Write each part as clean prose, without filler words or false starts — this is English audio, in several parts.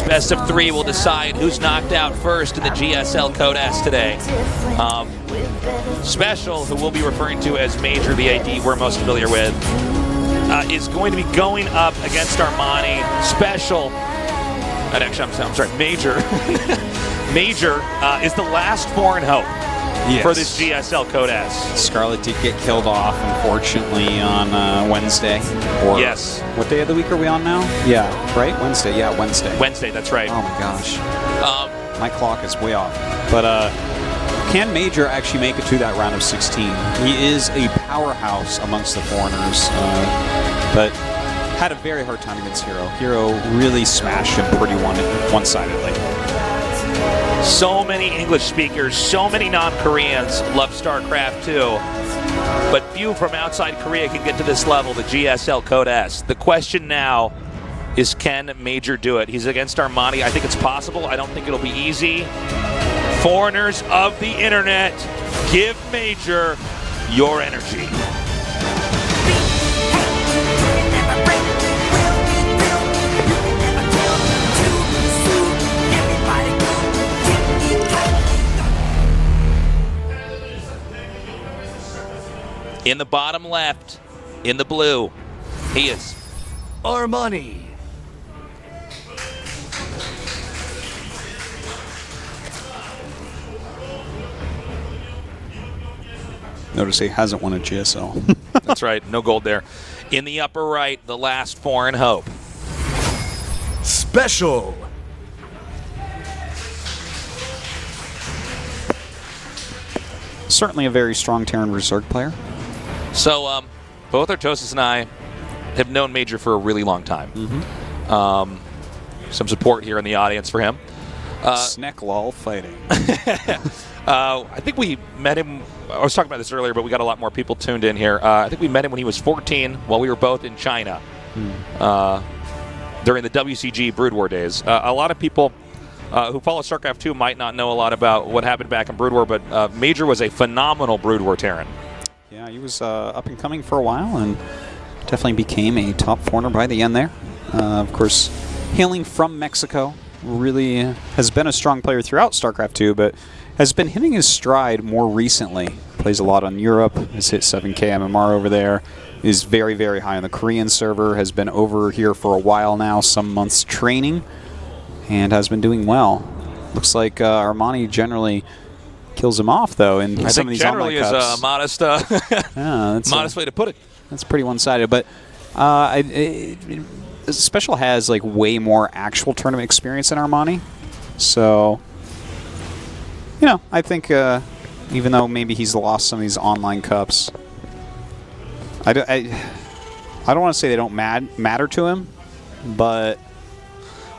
Best of 3 will decide who's knocked out first in the GSL Code S today. SpeCIal, who we'll be referring to as Major, the AD we're most familiar with, is going to be going up against Armani. SpeCIal, actually, I'm sorry, Major. Major is the last foreign hope for this GSL Code S. Scarlett did get killed off, unfortunately, on Wednesday. Or yes. What day of the week are we on now? Yeah, right? Wednesday. Yeah, Wednesday. Wednesday, that's right. Oh, my gosh. My clock is way off. But can Major actually make it to that round of 16? He is a powerhouse amongst the foreigners, but had a very hard time against Hero. Hero really smashed him pretty one-sidedly. So many English speakers, so many non-Koreans love StarCraft 2, but few from outside Korea can get to this level, the GSL Code S. The question now is, can Major do it? He's against Armani. I think it's possible. I don't think it'll be easy. Foreigners of the internet, give Major your energy. In the bottom left, in the blue, he is Armani. Notice he hasn't won a GSL. That's right, no gold there. In the upper right, the last foreign hope. SpeCIal. Certainly a very strong Terran Berserk player. So, both Artosis and I have known Major for a really long time. Some support here in the audience for him. Snecklol fighting. I think we met him, I was talking about this earlier, but we got a lot more people tuned in here. I think we met him when he was 14 while we were both in China during the WCG Brood War days. A lot of people who follow StarCraft 2 might not know a lot about what happened back in Brood War, but Major was a phenomenal Brood War Terran. Yeah, he was up and coming for a while and definitely became a top foreigner by the end there. Of course, hailing from Mexico, really has been a strong player throughout StarCraft 2, but has been hitting his stride more recently. Plays a lot on Europe, has hit 7K MMR over there, is very, very high on the Korean server, has been over here for a while now, some months training, and has been doing well. Looks like Armani generally kills him off, though, in some of these online cups. I think generally is a modest, modest way to put it. That's pretty one-sided, but SpeCIal has like way more actual tournament experience than Armani, so you know, I think even though maybe he's lost some of these online cups, I don't want to say they don't matter to him, but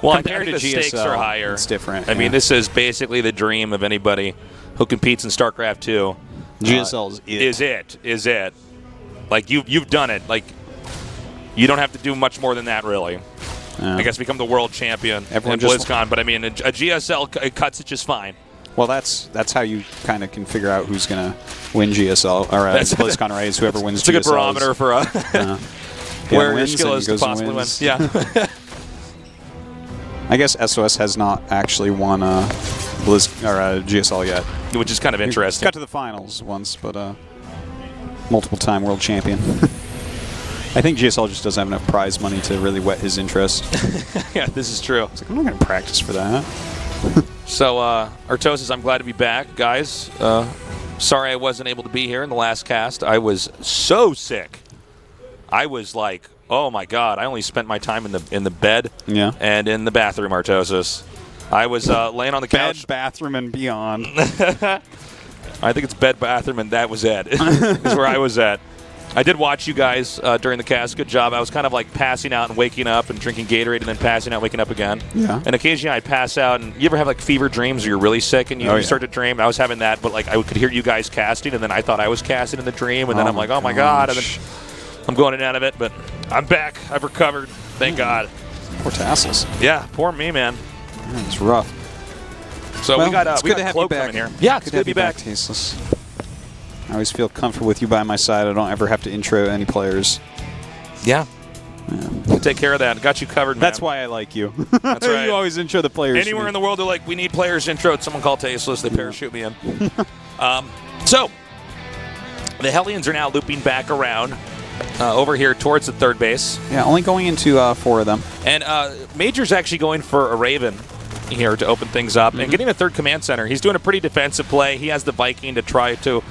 well, compared to the GSL, stakes are higher. It's different. I mean, this is basically the dream of anybody who competes in StarCraft 2. GSL is it. Like you've done it. Like you don't have to do much more than that, really. I guess become the world champion in BlizzCon, but I mean, a GSL cuts it just fine. Well, that's how you kind of can figure out who's going to win GSL or BlizzCon, right? It's whoever wins GSL. It's a good barometer for where your skill is to possibly win. Yeah. I guess SOS has not actually won GSL yet, which is kind of interesting. Got to the finals once, but multiple-time world champion. I think GSL just doesn't have enough prize money to really whet his interest. Yeah, this is true. It's like, I'm not going to practice for that. So, Artosis, I'm glad to be back, guys. Sorry I wasn't able to be here in the last cast. I was so sick. I was like, oh my God! I only spent my time in the bed and in the bathroom, Artosis. I was laying on the couch. Bed, bathroom, and beyond. I think it's bed, bathroom, and that was it. Is where I was at. I did watch you guys during the cast. Good job. I was kind of like passing out and waking up and drinking Gatorade and then passing out, waking up again. Yeah. And occasionally I'd pass out. And you ever have like fever dreams where you're really sick and you start to dream? I was having that, but like I could hear you guys casting, and then I thought I was casting in the dream, and then I'm like, oh my God. And then I'm going in and out of it, but I'm back. I've recovered. Thank God. Poor Tassels. Yeah, poor me, man. It's rough. So well, we got good to have you back here. Yeah, it's good to be back. Tasteless. I always feel comfortable with you by my side. I don't ever have to intro any players. Yeah. We'll take care of that. Got you covered, man. That's why I like you. That's right. You always intro the players. Anywhere in the world, they're like, we need players intro. Someone call Tasteless. They parachute me in. So, the Hellions are now looping back around over here towards the third base. Yeah, only going into 4 of them. And Major's actually going for a Raven here to open things up and getting a third command center. He's doing a pretty defensive play. He has the Viking to try to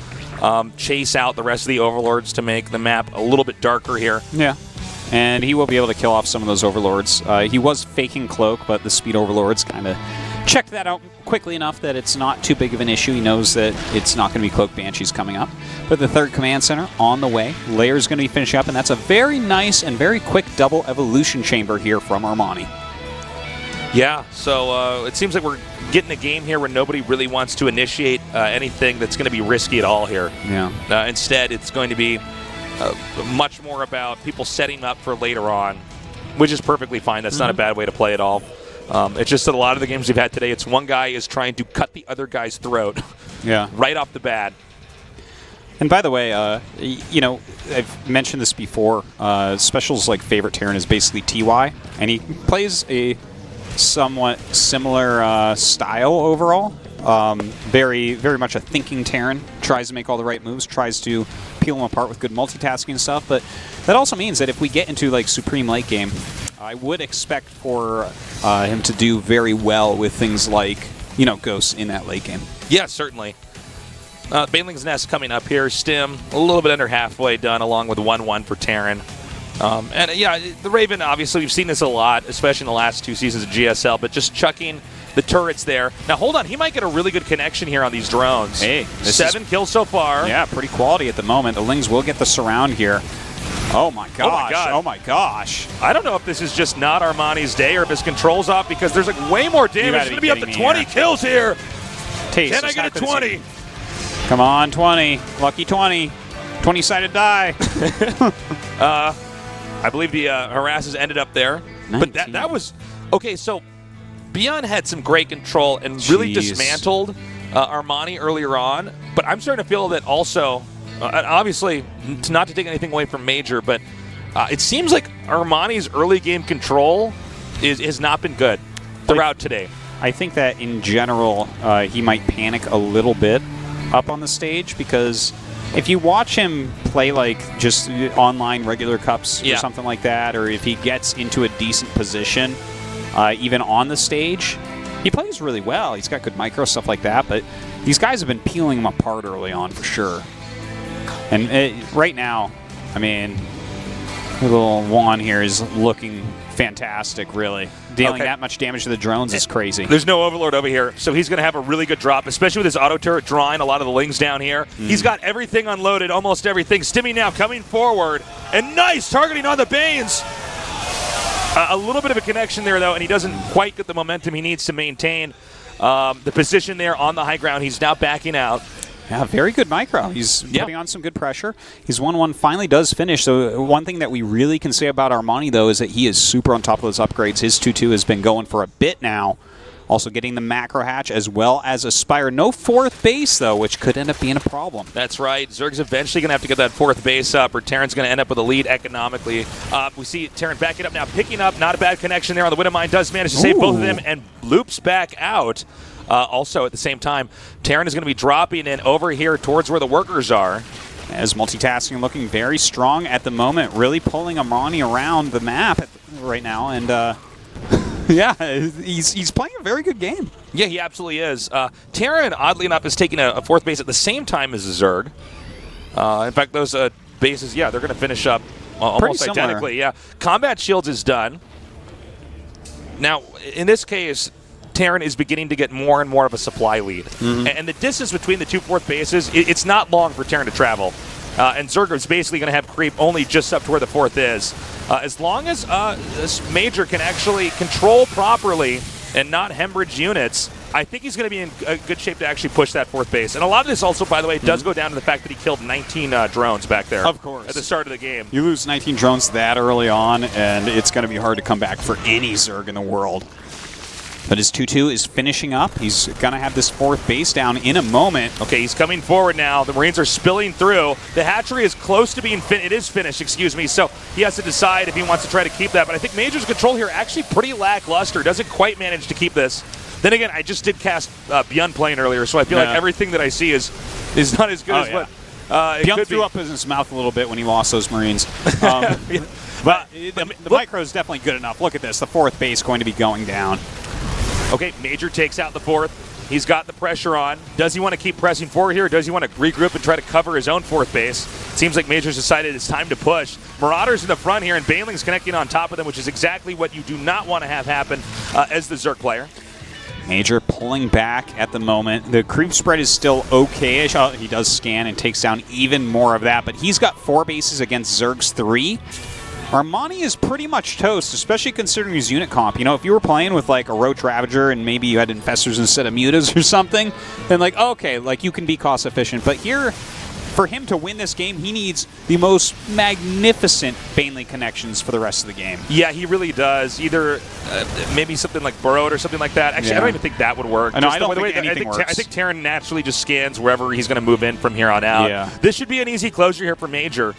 chase out the rest of the Overlords to make the map a little bit darker here. Yeah. And he will be able to kill off some of those Overlords. He was faking Cloak, but the Speed Overlords kind of checked that out quickly enough that it's not too big of an issue. He knows that it's not going to be Cloak Banshees coming up. But the third command center on the way. Layer's going to be finishing up, and that's a very nice and very quick double evolution chamber here from Armani. Yeah, so it seems like we're getting a game here where nobody really wants to initiate anything that's going to be risky at all here. Yeah. Instead, it's going to be much more about people setting up for later on, which is perfectly fine. That's not a bad way to play at all. It's just that a lot of the games we've had today, it's one guy is trying to cut the other guy's throat right off the bat. And by the way, I've mentioned this before. SpeCIal's favorite Terran is basically TY, and he plays a somewhat similar style overall. Very, very much a thinking Terran. Tries to make all the right moves. Tries to peel them apart with good multitasking and stuff. But that also means that if we get into Supreme late game, I would expect for him to do very well with things like Ghosts in that late game. Yeah, certainly. Baneling's Nest coming up here. Stim a little bit under halfway done, along with 1-1 for Terran. And yeah, the Raven, obviously, we've seen this a lot, especially in the last 2 seasons of GSL, but just chucking the turrets there. Now, hold on. He might get a really good connection here on these drones. Hey. 7 kills so far. Yeah, pretty quality at the moment. The Lings will get the surround here. Oh, my gosh. Oh, my God. Oh, my gosh. I don't know if this is just not Armani's day or if his control's off because there's way more damage. It's going to be up to 20 kills here. Can I get a 20? Come on, 20. Lucky 20. 20-sided die. I believe the harasses ended up there. 19. But that was... Okay, so Beyond had some great control and really dismantled Armani earlier on. But I'm starting to feel that also, obviously, not to take anything away from Major, but it seems like Armani's early game control has not been good throughout today. I think that in general, he might panic a little bit up on the stage because if you watch him play just online regular cups or something like that, or if he gets into a decent position, even on the stage, he plays really well. He's got good micro, stuff like that, but these guys have been peeling him apart early on for sure. And right now, I mean, little Juan here is looking fantastic, really. Dealing that much damage to the drones is crazy. There's no Overlord over here, so he's going to have a really good drop, especially with his auto turret drawing a lot of the Lings down here. He's got everything unloaded, almost everything. Stimmy now coming forward, and nice targeting on the Banes. A little bit of a connection there, though, and he doesn't quite get the momentum he needs to maintain the position there on the high ground. He's now backing out. Yeah, very good micro. He's putting on some good pressure. His 1-1 finally does finish. So one thing that we really can say about Armani, though, is that he is super on top of those upgrades. His 2-2 has been going for a bit now. Also getting the macro hatch as well as Aspire. No 4th base, though, which could end up being a problem. That's right. Zerg's eventually going to have to get that 4th base up, or Terran's going to end up with a lead economically. We see Terran backing up now, picking up. Not a bad connection there on the Widowmine. Does manage to save both of them and loops back out. Also, at the same time, Terran is going to be dropping in over here towards where the workers are. As multitasking looking very strong at the moment, really pulling Armani around the map right now. And, yeah, he's playing a very good game. Yeah, he absolutely is. Terran, oddly enough, is taking a 4th base at the same time as Zerg. In fact, those bases, they're going to finish up almost identically. Yeah, Combat Shields is done. Now, in this case, Terran is beginning to get more and more of a supply lead. And the distance between the 2 4th bases, it's not long for Terran to travel. And Zerg is basically going to have creep only just up to where the 4th is. As long as this Major can actually control properly and not hemorrhage units, I think he's going to be in a good shape to actually push that 4th base. And a lot of this also, by the way, does go down to the fact that he killed 19 drones back there. Of course. At the start of the game. You lose 19 drones that early on, and it's going to be hard to come back for any Zerg in the world. But his 2-2 is finishing up. He's going to have this fourth base down in a moment. Okay, he's coming forward now. The Marines are spilling through. The hatchery is close to being it is finished, excuse me. So he has to decide if he wants to try to keep that. But I think Major's control here actually pretty lackluster. Doesn't quite manage to keep this. Then again, I just did cast Beyond playing earlier, so I feel like everything that I see is not as good as what Beyond threw up in his mouth a little bit when he lost those Marines. But the micro is definitely good enough. Look at this. The fourth base going to be going down. Okay, Major takes out the fourth. He's got the pressure on. Does he want to keep pressing forward here, or does he want to regroup and try to cover his own fourth base? It seems like Major's decided it's time to push. Marauders in the front here, and Baneling's connecting on top of them, which is exactly what you do not want to have happen as the Zerg player. Major pulling back at the moment. The creep spread is still okay-ish. He does scan and takes down even more of that, but he's got 4 bases against Zerg's 3. Armani is pretty much toast, especially considering his unit comp. You know, if you were playing with like a Roach Ravager and maybe you had Infestors instead of Mutas or something, then like, okay, like you can be cost efficient. But here, for him to win this game, he needs the most magnificent Baneling connections for the rest of the game. Yeah, he really does. Either maybe something like Burrowed or something like that. Actually, I don't even think that would work. I don't think anything works. I think Terran naturally just scans wherever he's going to move in from here on out. Yeah. This should be an easy closure here for Major.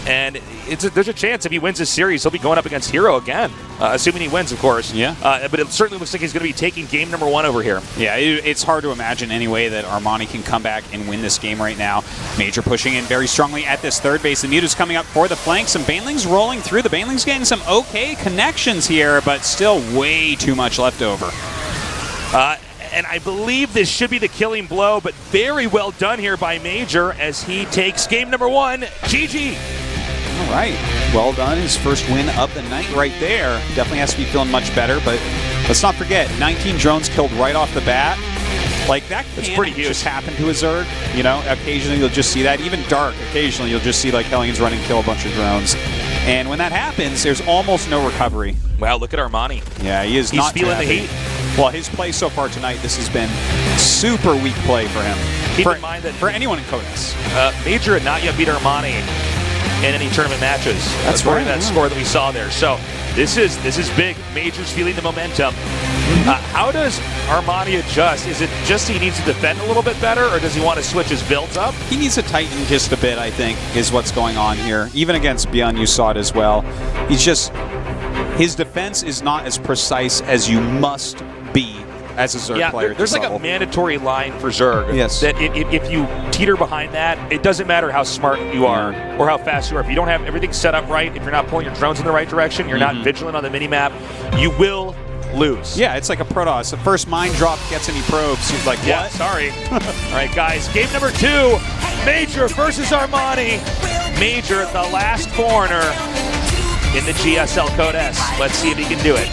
And there's a chance if he wins this series, he'll be going up against Hero again, assuming he wins, of course. Yeah. But it certainly looks like he's going to be taking game number 1 over here. Yeah, it's hard to imagine any way that Armani can come back and win this game right now. Major pushing in very strongly at this third base. The Muta's coming up for the flank. Some Banelings rolling through. The Banelings getting some okay connections here, but still way too much left over. And I believe this should be the killing blow, but very well done here by Major as he takes game number 1. GG. All right. Well done. His first win of the night right there. Definitely has to be feeling much better, but let's not forget, 19 drones killed right off the bat. Like, that can just happen to a Zerg. You know, occasionally you'll just see that. Even Dark, occasionally you'll just see, like, Hellions run and kill a bunch of drones. And when that happens, there's almost no recovery. Wow, look at Armani. Yeah, he's not feeling the heat. Well, his play so far tonight, this has been super weak play for him. Keep in mind that for anyone in Codex. Major had not yet beat Armani in any tournament matches. That's right. That score that we saw there. So this is big. Major's feeling the momentum. How does Armani adjust? Is it just he needs to defend a little bit better, or does he want to switch his builds up? He needs to tighten just a bit, I think, is what's going on here. Even against Beyond, you saw it as well. His defense is not as precise as you must be as a Zerg player. There's like a mandatory line for Zerg. Yes. That if you teeter behind that, it doesn't matter how smart you are or how fast you are. If you don't have everything set up right, if you're not pulling your drones in the right direction, you're not vigilant on the minimap, you will lose. Yeah, it's like a Protoss. The first mine drop gets any probes. He's like, what? Yeah, sorry. All right, guys. Game number 2, Major versus Armani. Major, the last foreigner in the GSL Code S. Let's see if he can do it.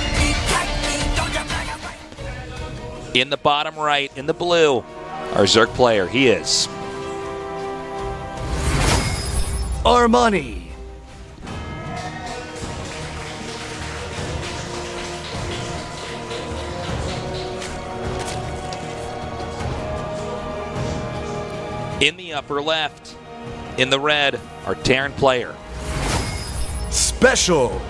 In the bottom right, in the blue, our Zerg player, he is Armani. in the upper left. In the red, our Terran player. SpeCIal.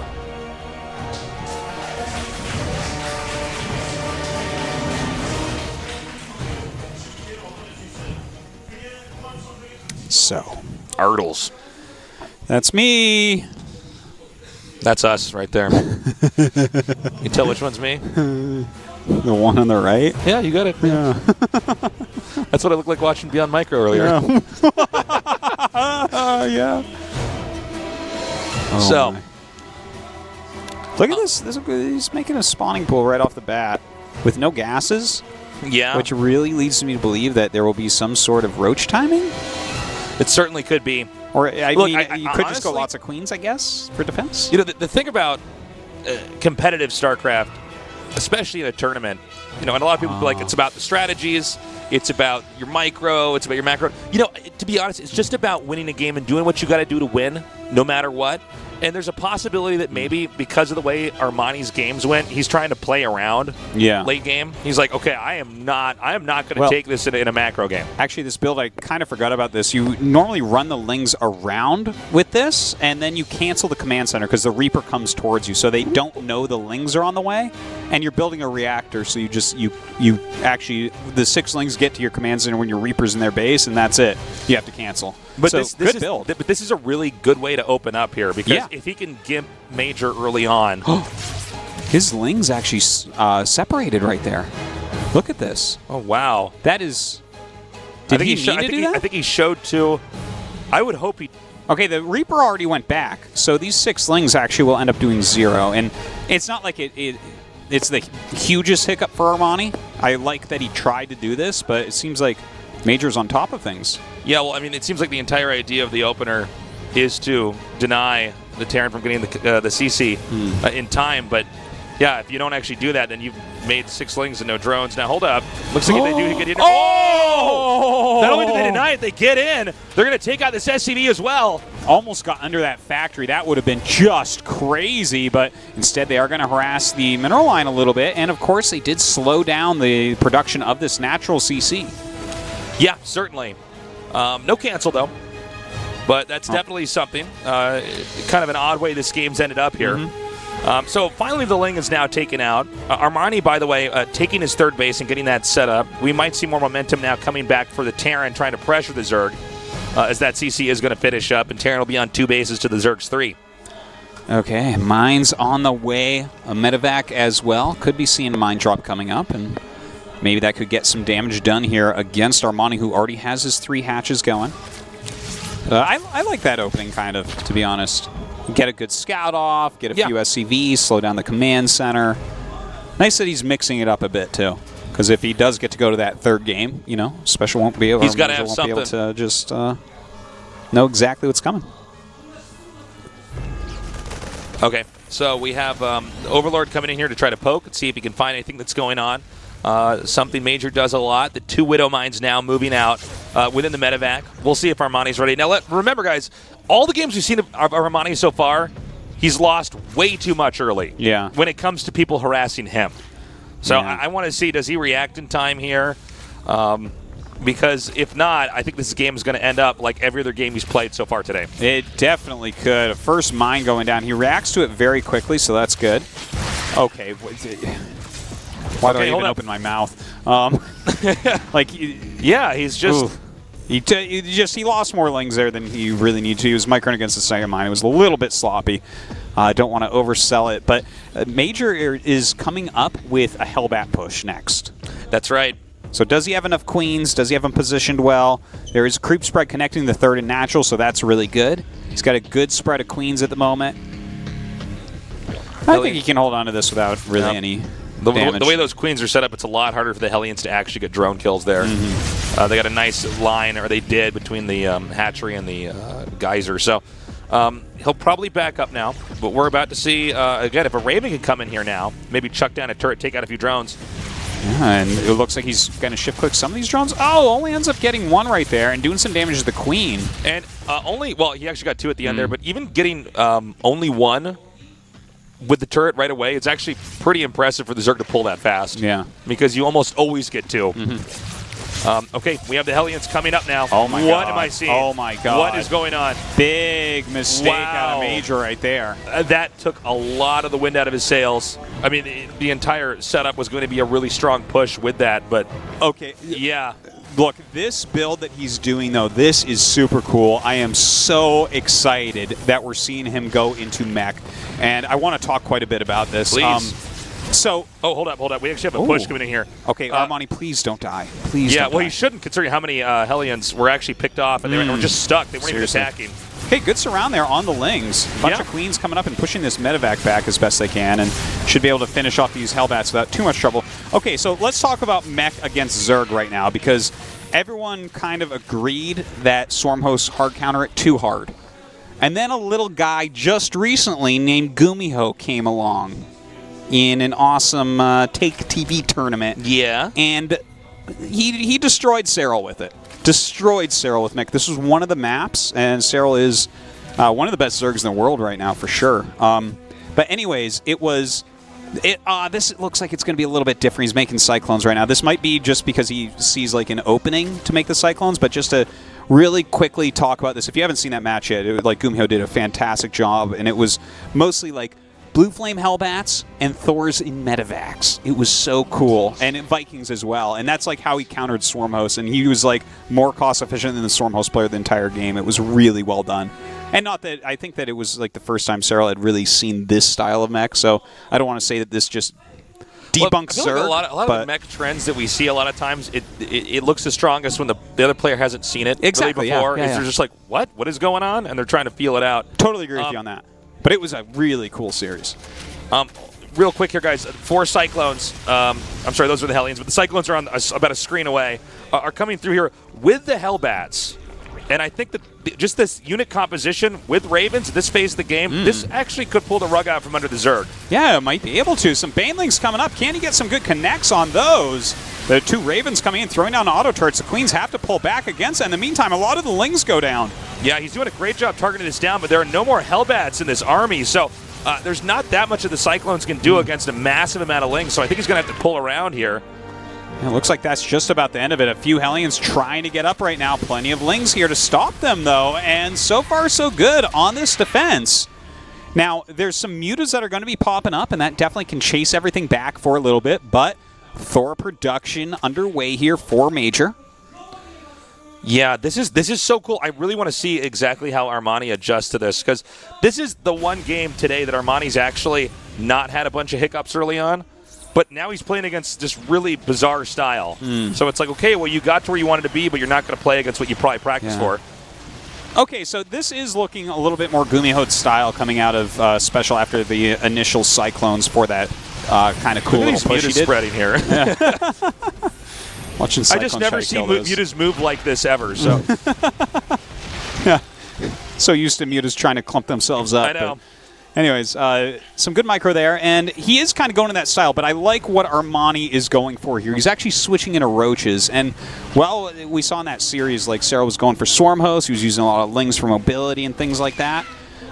So, Ardles. that's me. That's us right there. You tell which one's me? The one on the right? Yeah, you got it. Yeah. That's what I looked like watching Beyond Micro earlier. Yeah. Yeah. Oh So, my. Look at this. He's making a spawning pool right off the bat with no gases, yeah, which really leads me to believe that there will be some sort of roach timing. it certainly could be. Or, Look, you could just go honestly, lots of queens, I guess, for defense. You know, the thing about competitive StarCraft, especially in a tournament, you know, and a lot of people feel like it's about the strategies, it's about your micro, it's about your macro. You know, to be honest, it's just about winning a game and doing what you got to do to win, no matter what. And there's a possibility that maybe because of the way Armani's games went, he's trying to play around late game. He's like, okay, I am not going to take this in a macro game. Actually, this build, I kind of forgot about this. You normally run the Lings around with this, and then you cancel the command center because the Reaper comes towards you, so they don't know the Lings are on the way. And you're building a reactor, so you actually, the 6 Lings get to your command center when your Reaper's in their base, and that's it. You have to cancel. But so, this good build. But this is a really good way to open up here because if he can gimp Major early on. His Lings actually separated right there. Look at this. Oh, wow. That is... Did he need to do that? I think he showed two. I would hope he... Okay, the Reaper already went back, so these 6 Lings actually will end up doing 0. And it's not like it's the hugest hiccup for Armani. I like that he tried to do this, but it seems like Major's on top of things. Yeah, well, I mean, it seems like the entire idea of the opener is to deny the Terran from getting the CC in time. But, yeah, if you don't actually do that, then you've made 6 Lings and no drones. Now, hold up. Looks like if they do get in. Oh! Not only do they deny it, they get in. They're going to take out this SCV as well. Almost got under that factory. That would have been just crazy, but instead they are going to harass the mineral line a little bit. And, of course, they did slow down the production of this natural CC. Yeah, certainly. No cancel, though. But that's definitely something. Kind of an odd way this game's ended up here. So finally the Ling is now taken out. Armani, by the way, taking his third base and getting that set up. We might see more momentum now coming back for the Terran trying to pressure the Zerg as that CC is going to finish up, and Terran will be on 2 bases to the Zerg's 3. Okay, Mines on the way. A medevac as well. Could be seeing a mine drop coming up, and maybe that could get some damage done here against Armani, who already has his 3 hatches going. I like that opening, kind of, to be honest. Get a good scout off, get a few SCVs, slow down the command center. Nice that he's mixing it up a bit, too. Because if he does get to go to that 3rd game, you know, Special won't be able, he's got to have something. Be able to just know exactly what's coming. Okay, so we have Overlord coming in here to try to poke and see if he can find anything that's going on. Something Major does a lot. The 2 Widow Mines now moving out within the medevac. We'll see if Armani's ready. Now, remember, guys, all the games we've seen of Armani so far, he's lost way too much early when it comes to people harassing him. So I want to see, does he react in time here? Because if not, I think this game is going to end up like every other game he's played so far today. It definitely could. A first mine going down. He reacts to it very quickly, so that's good. Okay. Why do I even open my mouth? He's just... He lost more Lings there than he really needed to. He was microing against the second mine. It was a little bit sloppy. I don't want to oversell it, but Major is coming up with a Hellbat push next. That's right. So does he have enough queens? Does he have them positioned well? There is a creep spread connecting the 3rd and natural, so that's really good. He's got a good spread of queens at the moment. I think he can hold on to this without really any damage. The way those queens are set up, it's a lot harder for the Hellions to actually get drone kills there. They got a nice line, or they did, between the hatchery and the geyser. So he'll probably back up now. But we're about to see, again, if a Raven can come in here now, maybe chuck down a turret, take out a few drones. Yeah, and it looks like he's going to shift click some of these drones. Oh, only ends up getting 1 right there and doing some damage to the queen. And he actually got 2 at the end there, but even getting only 1 with the turret right away, it's actually pretty impressive for the Zerg to pull that fast. Yeah. Because you almost always get 2. Okay, we have the Hellions coming up now. Oh, my God. What am I seeing? Oh, my God. What is going on? Big mistake out of Major right there. That took a lot of the wind out of his sails. I mean, the entire setup was going to be a really strong push with that, but... Okay. Yeah. Look, this build that he's doing, though, this is super cool. I am so excited that we're seeing him go into mech, and I want to talk quite a bit about this. Please. Hold up. We actually have a push coming in here. Okay, Armani, please don't die. Please don't die. He shouldn't, considering how many Hellions were actually picked off, and they were just stuck. They weren't even attacking. Okay, good surround there on the Lings. Bunch of queens coming up and pushing this medevac back as best they can, and should be able to finish off these Hellbats without too much trouble. Okay, so let's talk about mech against Zerg right now, because everyone kind of agreed that Swarmhosts hard counter it too hard. And then a little guy just recently named Gumiho came along in an awesome Take TV tournament. Yeah. And he destroyed SpeCIal with it. Destroyed SpeCIal with mech. This was one of the maps, and SpeCIal is One of the best Zergs in the world right now, for sure. But anyways, this looks like it's going to be a little bit different. He's making Cyclones right now. This might be just because he sees like an opening to make the Cyclones, but just to really quickly talk about this, if you haven't seen that match yet, Gumiho did a fantastic job, and it was mostly like Blue Flame Hellbats and Thors in Medivacs. It was so cool. And Vikings as well. And that's like how he countered Swarmhost, and he was like more cost efficient than the Swarmhost player the entire game. It was really well done. And not that I think that it was like the first time SpeCIal had really seen this style of mech, so I don't want to say that this just debunks Zerg. Like a lot of the mech trends that we see a lot of times, it looks the strongest when the other player hasn't seen it really before. They're just like, what? What is going on? And they're trying to feel it out. Totally agree with you on that. But it was a really cool series. Real quick here, guys. 4 Cyclones. I'm sorry, those are the Hellions, but the Cyclones are on about a screen away. Are coming through here with the Hellbats. And I think that just this unit composition with Ravens, this phase of the game, this actually could pull the rug out from under the Zerg. Yeah, it might be able to. Some Banelings coming up. Can he get some good connects on those? The 2 Ravens coming in, throwing down auto turrets. The Queens have to pull back against that. In the meantime, a lot of the Lings go down. Yeah, he's doing a great job targeting this down, but there are no more Hellbats in this army, so there's not that much of the Cyclones can do against a massive amount of Lings, so I think he's going to have to pull around here. It looks like that's just about the end of it. A few Hellions trying to get up right now. Plenty of Lings here to stop them, though, and so far so good on this defense. Now, there's some mutas that are going to be popping up, and that definitely can chase everything back for a little bit, but Thor production underway here for Major. Yeah, this is so cool. I really want to see exactly how Armani adjusts to this, because this is the one game today that Armani's actually not had a bunch of hiccups early on, but now he's playing against this really bizarre style. So it's like, okay, well, you got to where you wanted to be, but you're not going to play against what you probably practiced for. Okay, so this is looking a little bit more Gumiho style coming out of SpeCIal after the initial Cyclones for that kind of cool little push he did. Spreading here. Watching I just never see mutas move like this ever. So yeah, so used to mutas trying to clump themselves up. I know. Anyways, some good micro there, and he is kind of going in that style, but I like what Armani is going for here. He's actually switching into Roaches, and, well, we saw in that series, like, Sarah was going for Swarmhost, he was using a lot of Lings for mobility and things like that.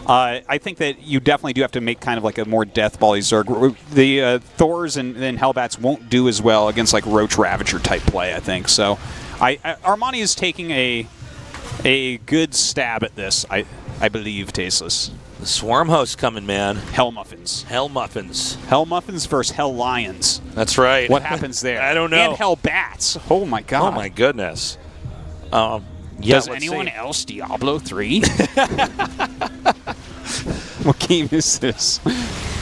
I think that you definitely do have to make kind of like a more death ball-y Zerg. The Thors and Hellbats won't do as well against, like, Roach Ravager type play, I think. So Armani is taking a good stab at this, I believe, Tasteless. The Swarmhost coming, man. Hell Muffins. Hell Muffins. Hell Muffins versus Hell Lions. That's right. What happens there? I don't know. And Hell Bats. Oh, my God. Oh, my goodness. Yeah, does anyone else Diablo 3? What game is this?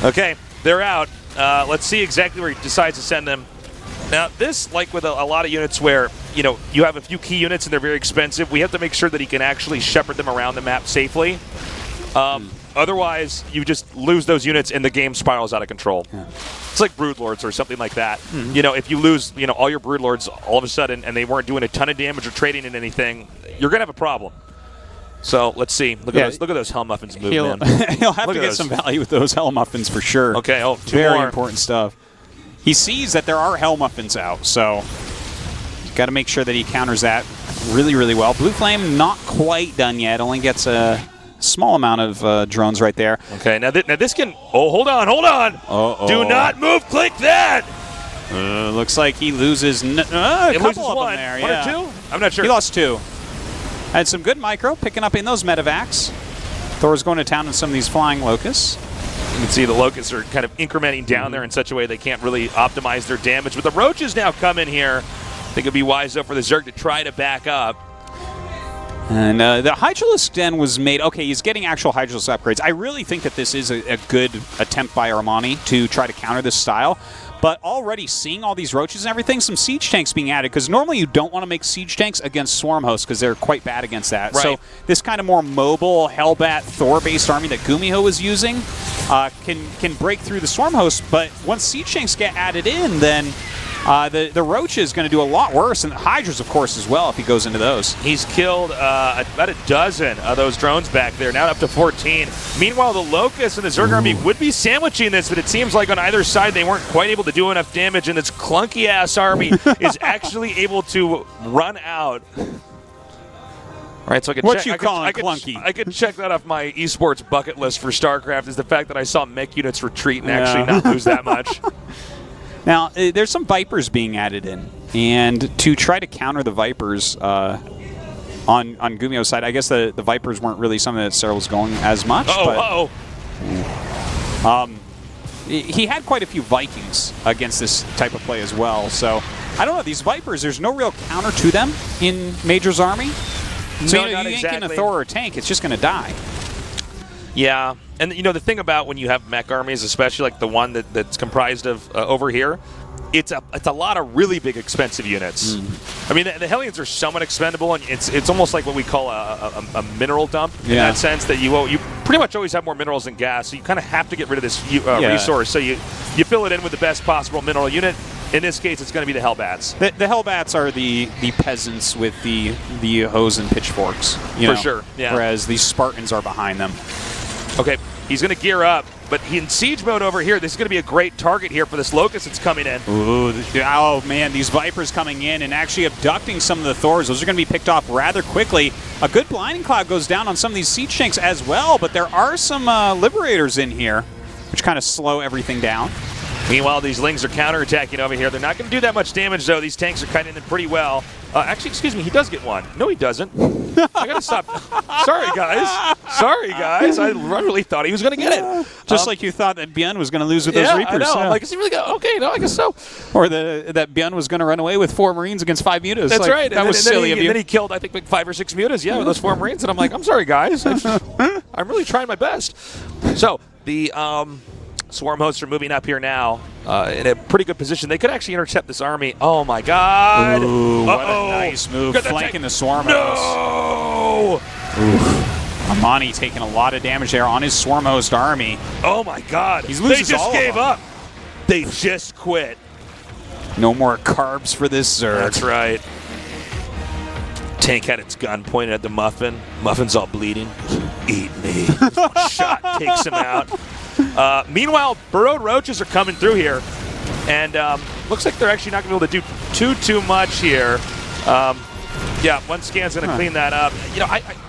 Okay, they're out. Let's see exactly where he decides to send them. Now, this, like with a lot of units where, you have a few key units and they're very expensive, we have to make sure that he can actually shepherd them around the map safely. Otherwise, you just lose those units and the game spirals out of control. Yeah. It's like Broodlords or something like that. If you lose, all your Broodlords all of a sudden and they weren't doing a ton of damage or trading in anything, you're going to have a problem. So let's see. Look at those Hell Muffins move, man. He'll have to get some value with those Hell Muffins for sure. Okay, Very important stuff. He sees that there are Hell Muffins out, so he's got to make sure that he counters that really, really well. Blue Flame not quite done yet. Only gets a small amount of drones right there. Okay, now this can... Oh, hold on. Uh-oh. Do not move. Click that. Looks like he loses a couple of them there. One or two? I'm not sure. He lost 2. Had some good micro picking up in those Medivacs. Thor's going to town in some of these flying Locusts. You can see the Locusts are kind of incrementing down there in such a way they can't really optimize their damage. But the Roaches now come in here. I think it'd be wise, though, for the Zerg to try to back up. And the Hydralisk Den was made... Okay, he's getting actual Hydralisk upgrades. I really think that this is a good attempt by Armani to try to counter this style. But already seeing all these Roaches and everything, some Siege Tanks being added, because normally you don't want to make Siege Tanks against Swarmhosts because they're quite bad against that. Right. So this kind of more mobile Hellbat Thor-based army that Gumiho is using can break through the Swarmhosts, but once Siege Tanks get added in, then the Roach is going to do a lot worse, and the Hydras, of course, as well, if he goes into those. He's killed about a dozen of those drones back there, now up to 14. Meanwhile, the Locusts and the Zerg army would be sandwiching this, but it seems like on either side they weren't quite able to do enough damage, and this clunky-ass army is actually able to run out. All right, so I could What check, you I could- calling I could- clunky? I could check that off my esports bucket list for StarCraft is the fact that I saw mech units retreat and actually not lose that much. Now, there's some Vipers being added in, and to try to counter the Vipers on Gumio's side, I guess the Vipers weren't really something that Cyril was going as much. Oh, but he had quite a few Vikings against this type of play as well. So I don't know, these Vipers, there's no real counter to them in Major's army. So No, you not ain't exactly. getting a Thor or a tank, it's just going to die. yeah. And, the thing about when you have mech armies, especially like the one that's comprised of over here, it's a lot of really big, expensive units. I mean, the Hellions are somewhat expendable, and it's almost like what we call a mineral dump in that sense that you pretty much always have more minerals than gas, so you kind of have to get rid of this resource. So you fill it in with the best possible mineral unit. In this case, it's going to be the Hellbats. The Hellbats are the peasants with the hoes and pitchforks. For sure, yeah. Whereas the Spartans are behind them. Okay, he's going to gear up, but in siege mode over here, this is going to be a great target here for this Locust that's coming in. Ooh, oh man, these Vipers coming in and actually abducting some of the Thors. Those are going to be picked off rather quickly. A good Blinding Cloud goes down on some of these siege tanks as well, but there are some Liberators in here, which kind of slow everything down. Meanwhile, these Lings are counterattacking over here. They're not going to do that much damage, though. These tanks are cutting in pretty well. Actually, excuse me, he does get one. No, he doesn't. I got to stop. Sorry, guys. Sorry, guys. I really thought he was going to get it. Just like you thought that Bien was going to lose with those Reapers. I know. I'm like, is he really going to? Okay, no, I guess so. Or that Bien was going to run away with 4 Marines against 5 mutas. That's right. That was silly of you. And then he killed, I think, like 5 or 6 mutas, with those 4 Marines. And I'm like, I'm sorry, guys. I'm really trying my best. So, the Swarm hosts are moving up here now in a pretty good position. They could actually intercept this army. Oh, my God. Ooh, what a nice move. Flanking the Swarm host. No! Armani taking a lot of damage there on his Swarm host army. Oh, my God. He loses they just all of gave them. up. They just quit. No more carbs for this Zerg. That's right. Tank had its gun pointed at the Muffin. Muffin's all bleeding. Eat me. Shot takes him out. Meanwhile, burrowed roaches are coming through here, and looks like they're actually not going to be able to do too much here. Yeah, one scan's going to clean that up.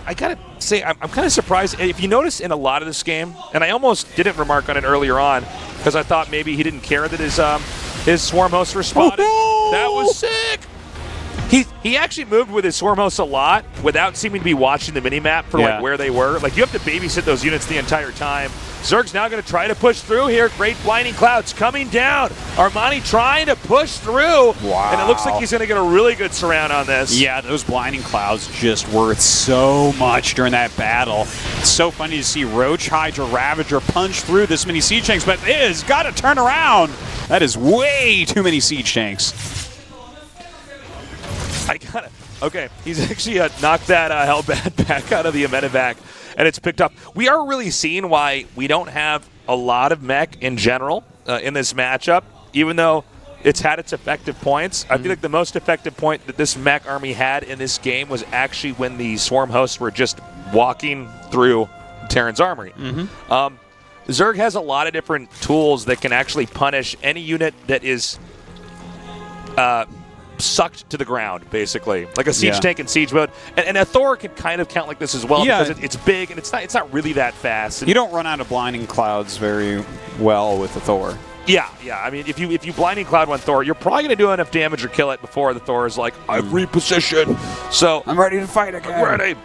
I got to say, I'm kind of surprised. If you notice in a lot of this game, and I almost didn't remark on it earlier on, because I thought maybe he didn't care that his Swarm hosts were spotted. That was sick. He actually moved with his Swarm hosts a lot without seeming to be watching the minimap for like where they were. Like, you have to babysit those units the entire time. Zerg's now going to try to push through here. Great Blinding Clouds coming down. Armani trying to push through. Wow. And it looks like he's going to get a really good surround on this. Yeah, those Blinding Clouds just worth so much during that battle. It's so funny to see Roach, Hydra, Ravager punch through this many siege tanks, but it has got to turn around. That is way too many siege tanks. I got it. Okay, he's actually knocked that Hellbat back out of the medevac, and it's picked up. We are really seeing why we don't have a lot of mech in general in this matchup, even though it's had its effective points. I feel like the most effective point that this mech army had in this game was actually when the Swarm hosts were just walking through Terran's armory. Zerg has a lot of different tools that can actually punish any unit that is sucked to the ground, basically, like a siege tank in siege mode, and a Thor can kind of count like this as well because it's big and it's not really that fast. And you don't run out of Blinding Clouds very well with the Thor. Yeah. I mean, if you Blinding Cloud one Thor, you're probably going to do enough damage or kill it before the Thor is like, I've repositioned, so I'm ready to fight again. I'm ready.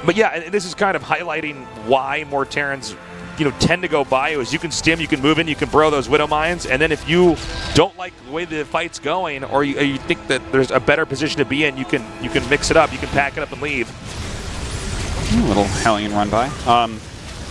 But yeah, and this is kind of highlighting why more Terrans tend to go by you. Is you can stim, you can move in, you can burrow those Widow Mines, and then if you don't like the way the fight's going, or you think that there's a better position to be in, you can mix it up, you can pack it up and leave. A little Hellion run by.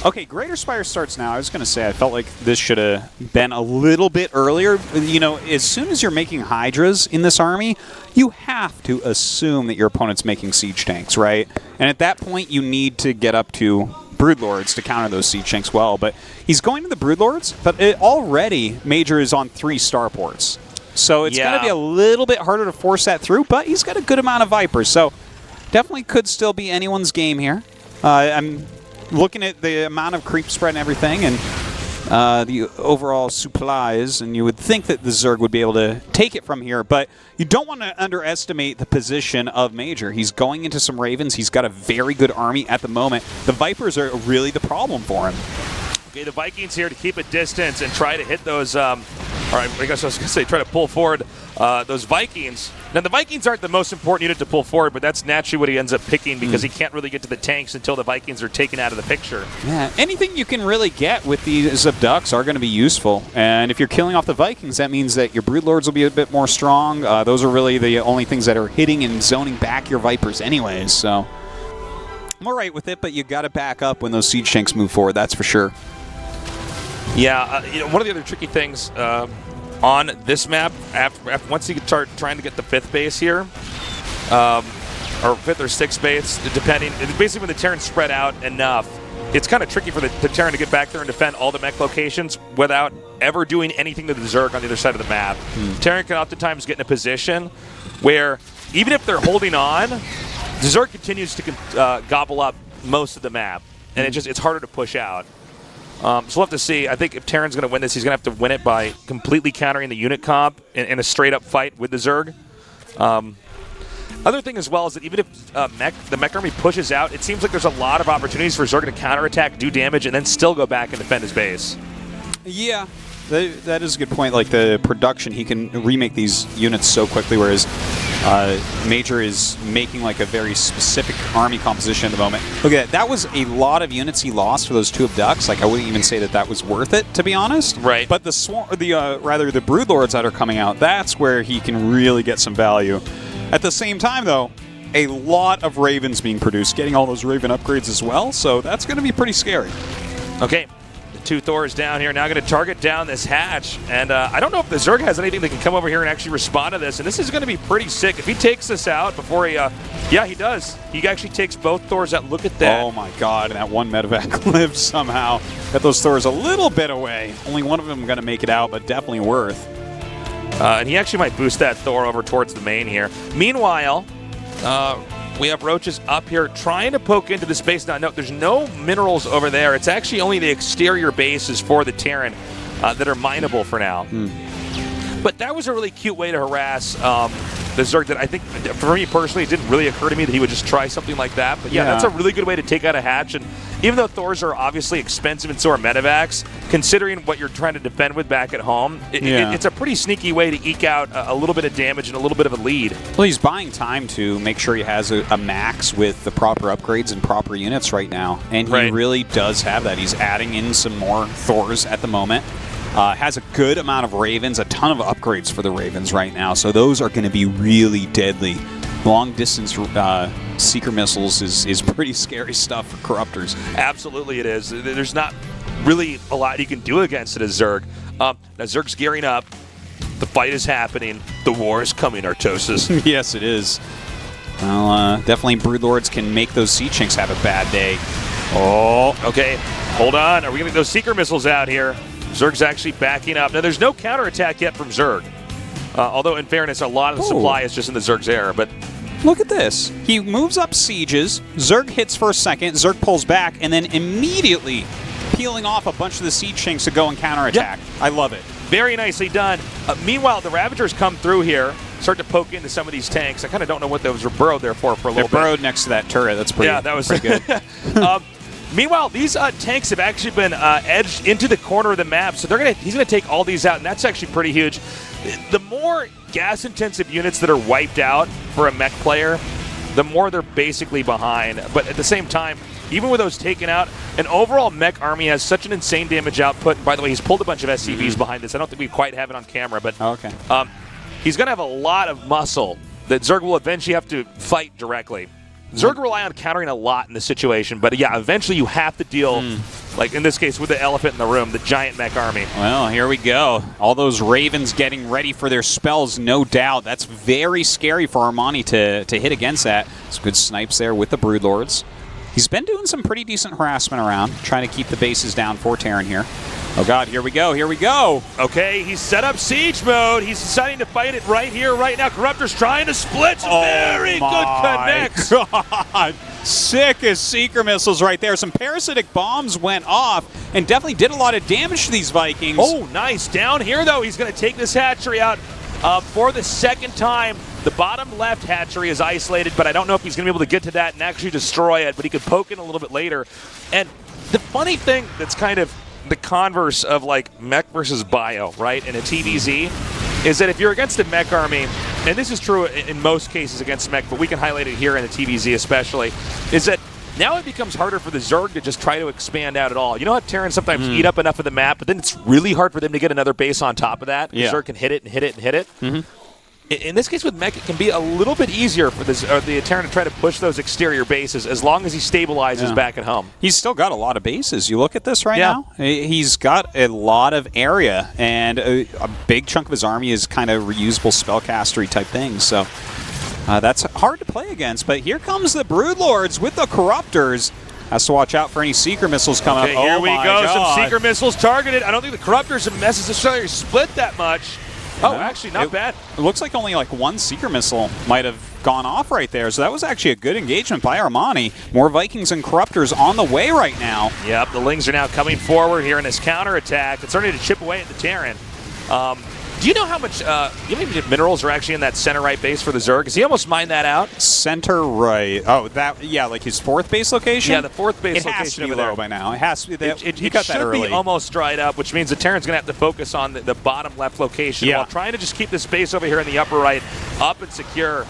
Okay, Greater Spire starts now. I was going to say I felt like this should have been a little bit earlier. As soon as you're making Hydras in this army, you have to assume that your opponent's making siege tanks, right? And at that point, you need to get up to Broodlords to counter those siege tanks well. But he's going to the Broodlords, but already Major is on 3 starports. So it's going to be a little bit harder to force that through, but he's got a good amount of Vipers. So definitely could still be anyone's game here. I'm looking at the amount of creep spread and everything, and the overall supplies, and you would think that the Zerg would be able to take it from here, but you don't want to underestimate the position of Major. He's going into some Ravens. He's got a very good army at the moment. The Vipers are really the problem for him. Okay, the Vikings here to keep a distance and try to hit those, all right, I guess I was going to say try to pull forward those Vikings. Now, the Vikings aren't the most important unit to pull forward, but that's naturally what he ends up picking because he can't really get to the tanks until the Vikings are taken out of the picture. Yeah, anything you can really get with these abducts are going to be useful. And if you're killing off the Vikings, that means that your Broodlords will be a bit more strong. Those are really the only things that are hitting and zoning back your Vipers anyways, so I'm all right with it, but you got to back up when those Siege Tanks move forward, that's for sure. Yeah, you know, one of the other tricky things on this map, once you start trying to get the 5th base here, or 5th or 6th base, depending, basically when the Terrans spread out enough, it's kind of tricky for the Terran to get back there and defend all the mech locations without ever doing anything to the Zerg on the other side of the map. Terran can oftentimes get in a position where, even if they're holding on, the Zerg continues to gobble up most of the map, and it's harder to push out. So we'll have to see. I think if Terran's going to win this, he's going to have to win it by completely countering the unit comp in a straight-up fight with the Zerg. Other thing as well is that even if the mech army pushes out, it seems like there's a lot of opportunities for Zerg to counterattack, do damage, and then still go back and defend his base. Yeah, that is a good point. Like the production, he can remake these units so quickly, whereas Major is making like a very specific army composition at the moment. Look at that. That was a lot of units he lost for those 2 abducts. Like I wouldn't even say that was worth it, to be honest. Right. But the Broodlords that are coming out, that's where he can really get some value. At the same time, though, a lot of Ravens being produced, getting all those Raven upgrades as well. So that's going to be pretty scary. Okay. 2 Thors down here, now going to target down this hatch. And I don't know if the Zerg has anything that can come over here and actually respond to this. And this is going to be pretty sick. If he takes this out before he... yeah, he does. He actually takes both Thors out. Look at that. Oh, my God. And that one medevac lived somehow. Got those Thors a little bit away. Only one of them going to make it out, but definitely worth. And he actually might boost that Thor over towards the main here. Meanwhile... we have Roaches up here trying to poke into the space. Now, note, there's no minerals over there. It's actually only the exterior bases for the Terran that are mineable for now. But that was a really cute way to harass the Zerg that I think, for me personally, it didn't really occur to me that he would just try something like that. But yeah, that's a really good way to take out a hatch. And even though Thors are obviously expensive and so are medevacs, considering what you're trying to defend with back at home, it's a pretty sneaky way to eke out a little bit of damage and a little bit of a lead. Well, he's buying time to make sure he has a max with the proper upgrades and proper units right now. And he really does have that. He's adding in some more Thors at the moment. Has a good amount of Ravens, a ton of upgrades for the Ravens right now. So those are going to be really deadly. Long-distance seeker missiles is pretty scary stuff for Corruptors. Absolutely it is. There's not really a lot you can do against it as Zerg. Now Zerg's gearing up. The fight is happening. The war is coming, Artosis. Yes, it is. Well, definitely Broodlords can make those Siege Tanks have a bad day. Oh, okay. Hold on. Are we going to get those seeker missiles out here? Zerg's actually backing up. Now, there's no counterattack yet from Zerg. Although, in fairness, a lot of the supply is just in the Zerg's air. But look at this. He moves up sieges. Zerg hits for a second. Zerg pulls back, and then immediately peeling off a bunch of the Siege Tanks to go and counterattack. I love it. Very nicely done. Meanwhile, the Ravagers come through here, start to poke into some of these tanks. I kind of don't know what those were burrowed there for a little bit. They're burrowed next to that turret. That's pretty, that was pretty good. Meanwhile, these tanks have actually been edged into the corner of the map, so he's going to take all these out, and that's actually pretty huge. The more gas-intensive units that are wiped out for a mech player, the more they're basically behind. But at the same time, even with those taken out, an overall mech army has such an insane damage output. By the way, he's pulled a bunch of SCVs behind this. I don't think we quite have it on camera, but he's going to have a lot of muscle that Zerg will eventually have to fight directly. Zerg rely on countering a lot in this situation, but yeah, eventually you have to deal, like in this case, with the elephant in the room, the giant mech army. Well, here we go. All those Ravens getting ready for their spells, no doubt. That's very scary for Armani to hit against that. Some good snipes there with the Broodlords. He's been doing some pretty decent harassment around, trying to keep the bases down for Terran here. Oh, God, here we go, here we go. Okay, he's set up siege mode. He's deciding to fight it right here, right now. Corruptor's trying to split. Very good connect. God. Sick as Seeker missiles right there. Some parasitic bombs went off and definitely did a lot of damage to these Vikings. Oh, nice. Down here, though, he's going to take this hatchery out for the second time. The bottom left hatchery is isolated, but I don't know if he's going to be able to get to that and actually destroy it, but he could poke it a little bit later. And the funny thing that's kind of the converse of like mech versus bio, right, in a TVZ, is that if you're against a mech army, and this is true in most cases against mech, but we can highlight it here in the TVZ especially, is that now it becomes harder for the Zerg to just try to expand out at all. You know how Terrans sometimes eat up enough of the map, but then it's really hard for them to get another base on top of that? The Zerg can hit it and hit it and hit it. In this case with mech, it can be a little bit easier for the Terran to try to push those exterior bases as long as he stabilizes back at home. He's still got a lot of bases. You look at this right now. He's got a lot of area, and a big chunk of his army is kind of reusable spellcastery type things. So that's hard to play against. But here comes the Broodlords with the Corruptors. Has to watch out for any Seeker missiles coming up. Here we go. God. Some Seeker missiles targeted. I don't think the Corruptors have necessarily split that much. Oh, actually, not bad. It looks like only like one Seeker missile might have gone off right there. So that was actually a good engagement by Armani. More Vikings and Corruptors on the way right now. Yep, the Lings are now coming forward here in this counterattack. It's starting to chip away at the Terran. Do you know how much minerals are actually in that center right base for the Zerg? Because he almost mined that out. Center right. Oh, that, yeah, like his fourth base location? Yeah, the fourth base location. It has to be over low there by now. It has to be. It he got that should early. be almost dried up, which means the Terran's going to have to focus on the bottom left location while trying to just keep this base over here in the upper right up and secure.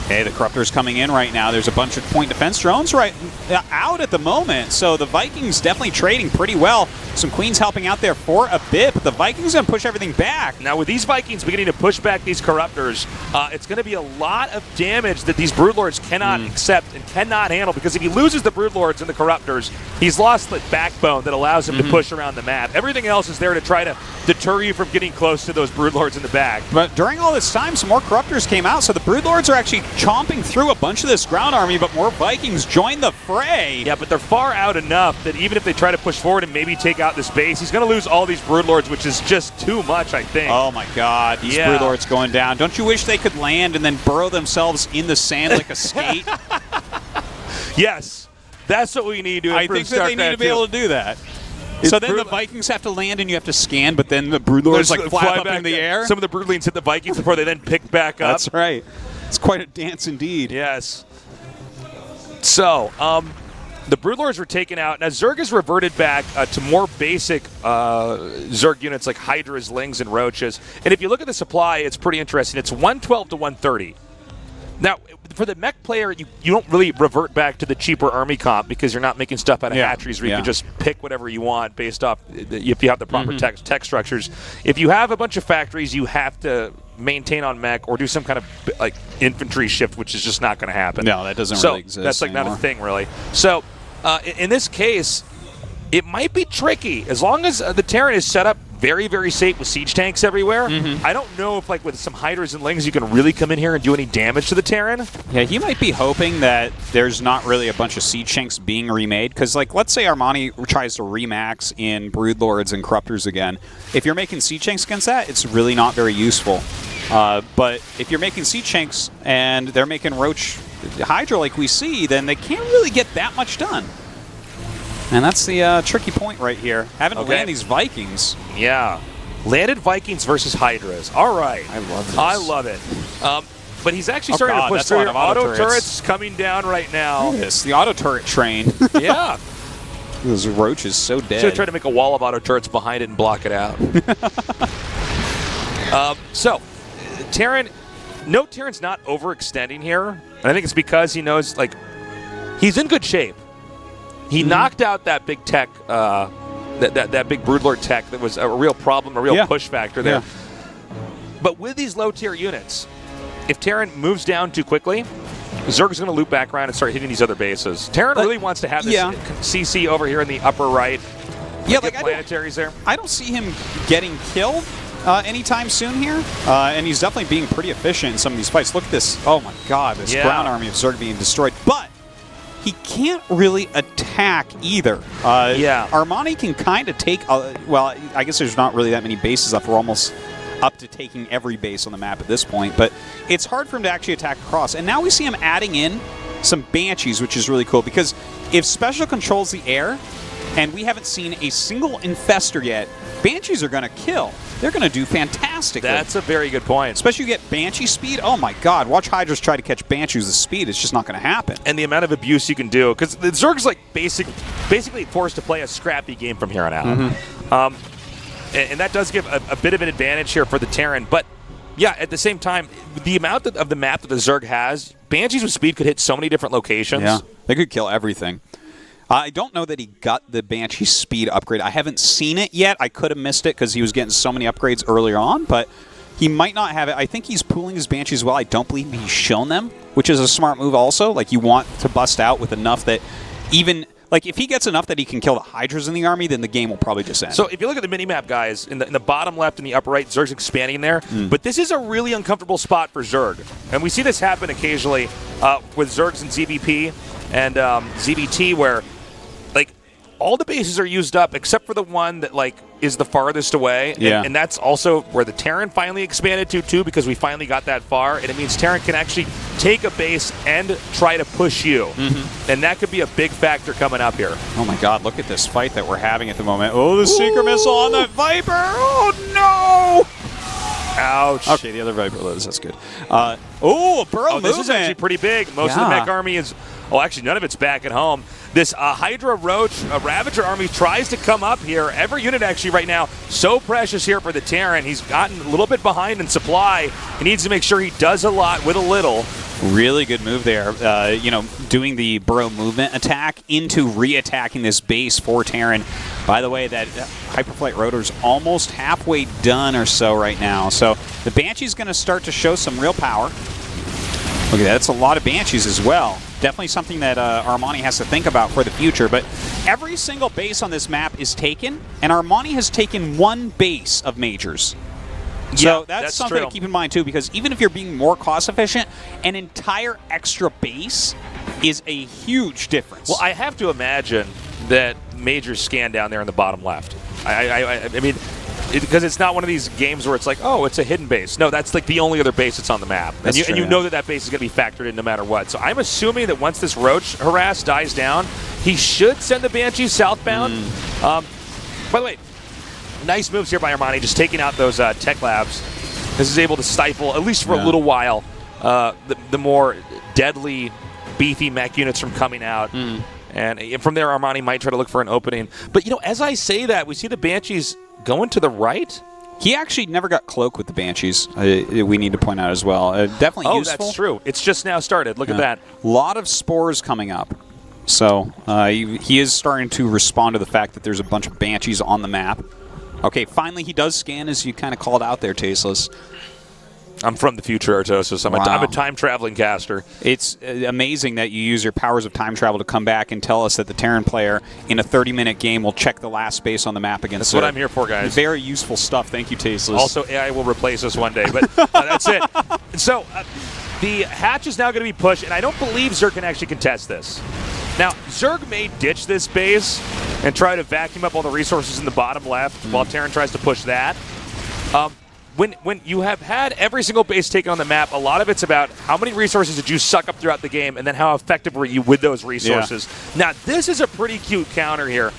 Okay, the Corruptor's coming in right now. There's a bunch of point defense drones right out at the moment, so the Vikings definitely trading pretty well. Some Queens helping out there for a bit, but the Vikings going to push everything back. Now, with these Vikings beginning to push back these Corruptors, it's going to be a lot of damage that these Broodlords cannot accept and cannot handle, because if he loses the Broodlords and the Corruptors, he's lost the backbone that allows him to push around the map. Everything else is there to try to deter you from getting close to those Broodlords in the back. But during all this time, some more Corruptors came out, so the Broodlords are actually chomping through a bunch of this ground army, but more Vikings join the fray. Yeah, but they're far out enough that even if they try to push forward and maybe take out this base, he's going to lose all these Broodlords, which is just too much, I think. Oh my god, these Broodlords going down. Don't you wish they could land and then burrow themselves in the sand like a skate? Yes, that's what we need to do. I think that they need to be able to do that. So then the Vikings have to land and you have to scan, but then the Broodlords like fly up in the air? Some of the Broodlings hit the Vikings before they then pick back up. That's right. It's quite a dance indeed. Yes. So, the Broodlords were taken out. Now, Zerg has reverted back to more basic Zerg units like Hydras, Lings, and Roaches. And if you look at the supply, it's pretty interesting. It's 112 to 130. Now, for the mech player, you don't really revert back to the cheaper army comp because you're not making stuff out of hatcheries where you can just pick whatever you want based off if you have the proper tech structures. If you have a bunch of factories, you have to maintain on mech or do some kind of like infantry shift, which is just not going to happen. No, that doesn't really exist. That's like anymore. not a thing, really. So, in this case, it might be tricky as long as the Terran is set up very, very safe with siege tanks everywhere. I don't know if, like, with some Hydras and Lings, you can really come in here and do any damage to the Terran. Yeah, he might be hoping that there's not really a bunch of siege tanks being remade, because, like, let's say Armani tries to remax in Broodlords and Corruptors again. If you're making siege tanks against that, it's really not very useful. But if you're making siege tanks and they're making Roach Hydra like we see, then they can't really get that much done. And that's the tricky point right here. Having to land these Vikings. Yeah. Landed Vikings versus Hydras. All right. I love this. I love it. But he's actually starting to push through here. Auto turrets coming down right now. Look at this, the auto turret train. Yeah. Those Roaches so dead. Should have tried to make a wall of auto turrets behind it and block it out. So, Terran, no, Terran's not overextending here. And I think it's because he knows, like, he's in good shape. He knocked out that big tech, that big Broodlord tech that was a real problem, a real push factor there. But with these low-tier units, if Terran moves down too quickly, Zerg's going to loop back around and start hitting these other bases. Terran really wants to have this CC over here in the upper right. Yeah, like planetaries there. I don't see him getting killed anytime soon here, and he's definitely being pretty efficient in some of these fights. Look at this. Oh my god, this ground army of Zerg being destroyed. But he can't really attack either. Armani can kind of take, well, I guess there's not really that many bases left. We're almost up to taking every base on the map at this point, but it's hard for him to actually attack across. And now we see him adding in some Banshees, which is really cool, because if SpeCIal controls the air, and we haven't seen a single Infester yet, Banshees are going to kill. They're going to do fantastically. That's a very good point. Especially you get Banshee speed. Oh my God, watch Hydras try to catch Banshees with speed. It's just not going to happen. And the amount of abuse you can do, because the Zerg's like basically forced to play a scrappy game from here on out. And that does give a bit of an advantage here for the Terran. But yeah, at the same time, the amount of the map that the Zerg has, Banshees with speed could hit so many different locations. Yeah, they could kill everything. I don't know that he got the Banshee speed upgrade. I haven't seen it yet. I could have missed it because he was getting so many upgrades earlier on, but he might not have it. I think he's pooling his Banshees well. I don't believe he's shown them, which is a smart move also. Like, you want to bust out with enough that even... Like, if he gets enough that he can kill the Hydras in the army, then the game will probably just end. So if you look at the minimap, guys, in the bottom left and the upper right, Zerg's expanding there. But this is a really uncomfortable spot for Zerg. And we see this happen occasionally with Zergs and ZVP and ZVT, where, like, all the bases are used up except for the one that, like, is the farthest away. Yeah. And that's also where the Terran finally expanded to, too, because we finally got that far. And it means Terran can actually take a base and try to push you. And that could be a big factor coming up here. Oh my God, look at this fight that we're having at the moment. Oh, the Seeker missile on that Viper. Oh, no. Ouch. Okay, the other Viper lives. That's good. Oh, Burrow movement. This is actually pretty big. Most of the mech army is... Well, actually, none of it's back at home. This Hydra Roach Ravager army tries to come up here. Every unit actually right now, so precious here for the Terran. He's gotten a little bit behind in supply. He needs to make sure he does a lot with a little. Really good move there. Doing the Burrow movement attack into re-attacking this base for Terran. By the way, that Hyperflight Rotor's almost halfway done or so right now. So the Banshee's going to start to show some real power. Look at that. That's a lot of Banshees as well. Definitely something that Armani has to think about for the future. But every single base on this map is taken, and Armani has taken one base of Majors. So that's something to keep in mind, too, because even if you're being more cost-efficient, an entire extra base is a huge difference. Well, I have to imagine that Majors scan down there in the bottom left. I mean... Because it's not one of these games where it's like, oh, it's a hidden base. No, that's like the only other base that's on the map. And you know that base is going to be factored in no matter what. So I'm assuming that once this Roach harass dies down, he should send the Banshee southbound. By the way, nice moves here by Armani, just taking out those tech labs. This is able to stifle, at least for a little while, the more deadly, beefy mech units from coming out. And from there, Armani might try to look for an opening. But, as I say that, we see the Banshees going to the right. He actually never got Cloak with the Banshees, we need to point out as well. Definitely useful. Oh, that's true. It's just now started. Look at that. A lot of spores coming up. So he is starting to respond to the fact that there's a bunch of Banshees on the map. Okay, finally he does scan, as you kind of called out there, Tasteless. I'm from the future, Artosis. I'm a time-traveling caster. It's amazing that you use your powers of time travel to come back and tell us that the Terran player in a 30-minute game will check the last space on the map against That's what I'm here for, guys. Very useful stuff. Thank you, Tasteless. Also, AI will replace us one day, but that's it. So the hatch is now going to be pushed, and I don't believe Zerg can actually contest this. Now, Zerg may ditch this base and try to vacuum up all the resources in the bottom left while Terran tries to push that. When you have had every single base taken on the map, a lot of it's about how many resources did you suck up throughout the game, and then how effective were you with those resources. Now, this is a pretty cute counter here.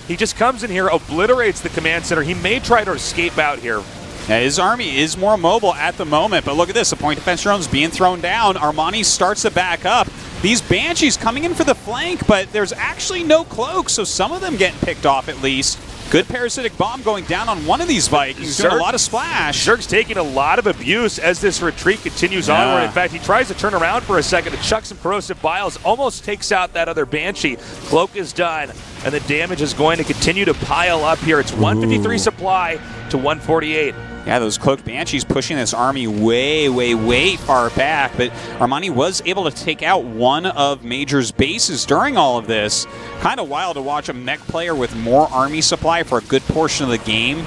He just comes in here, obliterates the command center. He may try to escape out here. Now, his army is more mobile at the moment, but look at this. The point defense drone's being thrown down. Armani starts to back up. These Banshees coming in for the flank, but there's actually no Cloak, so some of them getting picked off at least. Good parasitic bomb going down on one of these Vikings. Doing a lot of splash. Zerg's taking a lot of abuse as this retreat continues onward. In fact, he tries to turn around for a second to chuck some corrosive biles. Almost takes out that other Banshee. Cloak is done, and the damage is going to continue to pile up here. It's 153 supply to 148. Yeah, those Cloaked Banshees pushing this army way, way, way far back, but Armani was able to take out one of Major's bases during all of this. Kind of wild to watch a mech player with more army supply for a good portion of the game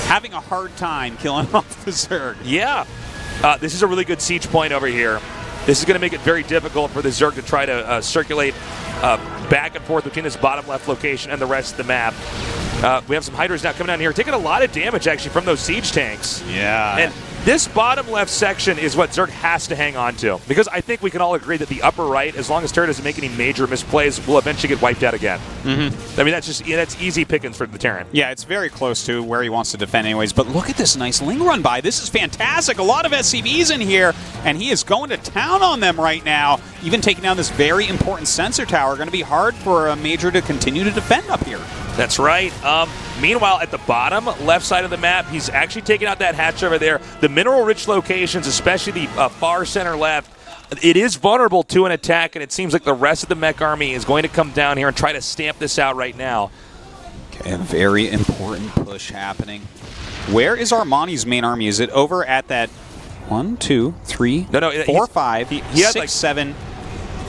having a hard time killing off the Zerg. Yeah. This is a really good siege point over here. This is going to make it very difficult for the Zerg to try to circulate back and forth between this bottom left location and the rest of the map. We have some Hydras now coming down here, taking a lot of damage actually from those siege tanks. Yeah. And This bottom left section is what Zerg has to hang on to, because I think we can all agree that the upper right, as long as Terran doesn't make any major misplays, will eventually get wiped out again. I mean, that's easy pickings for the Terran. Yeah, it's very close to where he wants to defend anyways, but look at this nice Ling run by. This is fantastic. A lot of SCVs in here, and he is going to town on them right now, even taking down this very important sensor tower. Going to be hard for a Major to continue to defend up here. That's right. Meanwhile, at the bottom left side of the map, he's actually taking out that hatch over there. The mineral-rich locations, especially the far center left, it is vulnerable to an attack, and it seems like the rest of the mech army is going to come down here and try to stamp this out right now. Okay, a very important push happening. Where is Armani's main army? Is it over at that 1, 2, 3, 4, 5, 6, 7,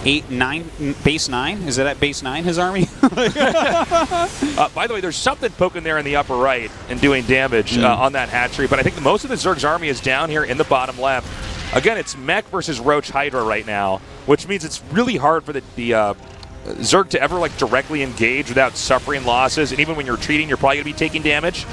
8, 9, base 9? Is it at base 9, his army? By the way, there's something poking there in the upper right and doing damage on that hatchery, but I think most of the Zerg's army is down here in the bottom left. Again, it's Mech versus Roach Hydra right now, which means it's really hard for the Zerg to ever directly engage without suffering losses, and even when you're retreating, you're probably going to be taking damage.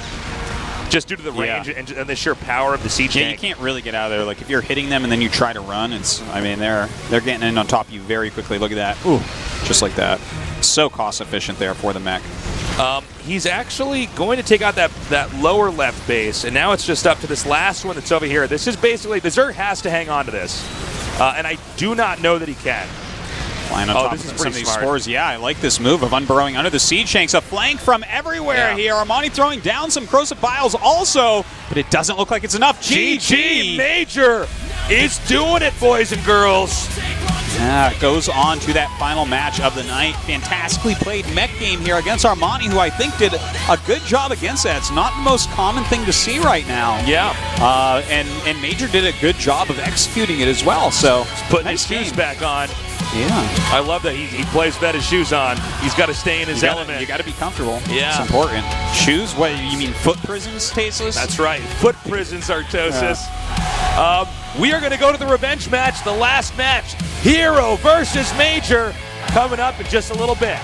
Just due to the range and the sheer power of the siege tank. You can't really get out of there. Like if you're hitting them and then you try to run, they're getting in on top of you very quickly. Look at that. Ooh, just like that. So cost efficient there for the mech. He's actually going to take out that lower left base, and now it's just up to this last one that's over here. This is basically, the Zerg has to hang on to this, and I do not know that he can. Flying on top of some of these spores. Yeah, I like this move of unburrowing under the siege tanks. A flank from everywhere here. Armani throwing down some corrosive biles also, but it doesn't look like it's enough. GG Major is doing it, boys and girls. Yeah, it goes on to that final match of the night. Fantastically played mech game here against Armani, who I think did a good job against that. It's not the most common thing to see right now. Yeah. And Major did a good job of executing it as well. So putting his shoes back on. Yeah. I love that he plays without his shoes on. He's got to stay in his element. You got to be comfortable. Yeah. It's important. Shoes? What, you mean foot prisons, Tasteless? That's right. Foot prisons, Artosis. Yeah. We are going to go to the revenge match, the last match. Hero versus Major, coming up in just a little bit.